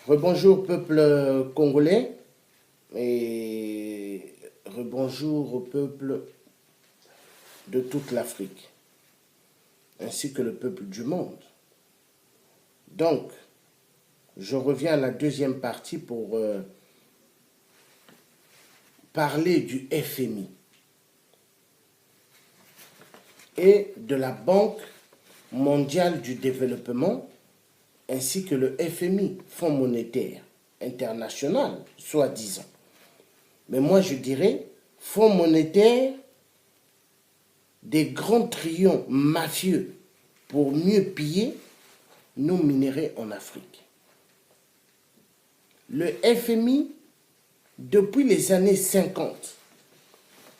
Rebonjour peuple congolais et rebonjour au peuple de toute l'Afrique, ainsi que le peuple du monde. Donc, je reviens à la deuxième partie pour parler du FMI et de la Banque mondiale du développement, ainsi que le FMI, Fonds monétaire international, soi-disant. Mais moi, je dirais Fonds monétaire des grands trions mafieux pour mieux piller nos minéraux en Afrique. Le FMI, depuis les années 50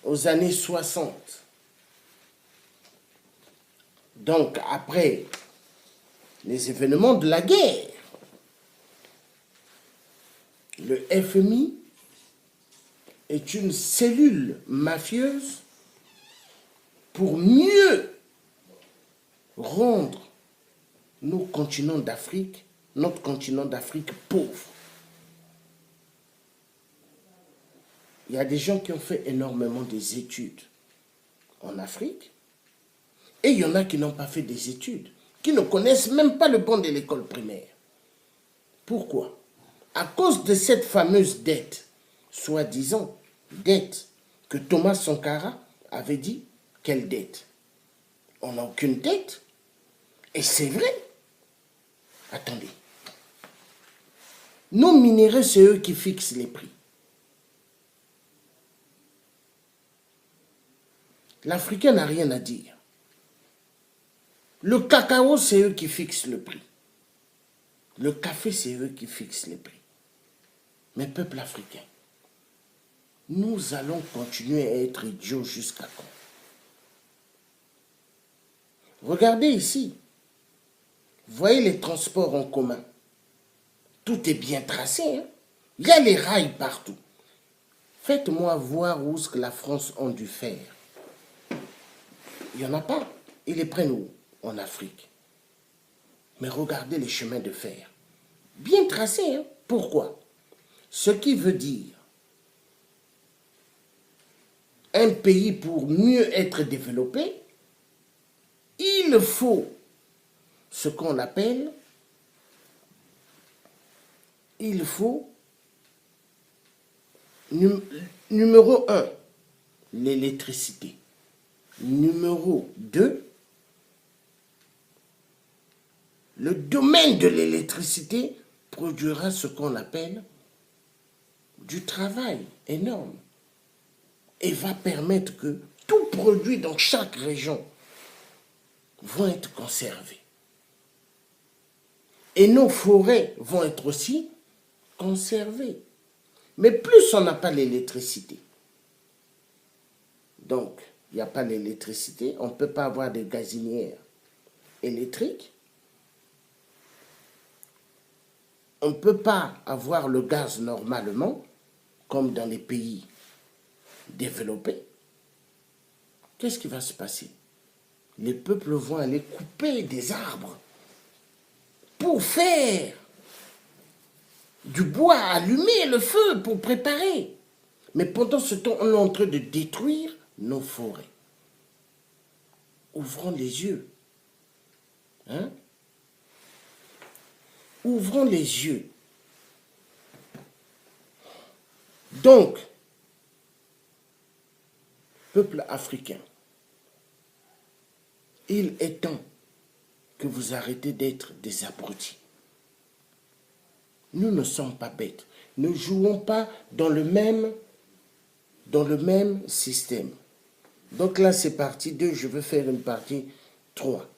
aux années 60, donc après les événements de la guerre, le FMI est une cellule mafieuse pour mieux rendre notre continent d'Afrique pauvre. Il y a des gens qui ont fait énormément des études en Afrique et il y en a qui n'ont pas fait des études, qui ne connaissent même pas le banc de l'école primaire. Pourquoi? À cause de cette fameuse dette, soi-disant dette, que Thomas Sankara avait dit, quelle dette? On n'a aucune dette. Et c'est vrai. Attendez. Nos minéraux, c'est eux qui fixent les prix. L'Africain n'a rien à dire. Le cacao, c'est eux qui fixent le prix. Le café, c'est eux qui fixent les prix. Mais peuple africain, nous allons continuer à être idiots jusqu'à quand? Regardez ici. Voyez les transports en commun. Tout est bien tracé. Hein? Il y a les rails partout. Faites-moi voir où ce que la France a dû faire. Il n'y en a pas. Ils les prennent où? En Afrique. Mais regardez les chemins de fer. Bien tracés. Hein? Pourquoi? Ce qui veut dire un pays pour mieux être développé, il faut ce qu'on appelle, il faut, numéro 1, l'électricité. Numéro 2, le domaine de l'électricité produira ce qu'on appelle du travail énorme et va permettre que tout produit dans chaque région vont être conservés. Et nos forêts vont être aussi conservées. Mais plus on n'a pas l'électricité, donc il n'y a pas l'électricité, on ne peut pas avoir des gazinières électriques, on ne peut pas avoir le gaz normalement, comme dans les pays développés. Qu'est-ce qui va se passer? Les peuples vont aller couper des arbres pour faire du bois, allumer le feu pour préparer. Mais pendant ce temps, on est en train de détruire nos forêts. Ouvrons les yeux. Hein? Ouvrons les yeux. Donc, peuple africain, il est temps que vous arrêtez d'être des abrutis. Nous ne sommes pas bêtes. Ne jouons pas dans le même système. Donc là, c'est partie 2, je veux faire une partie 3.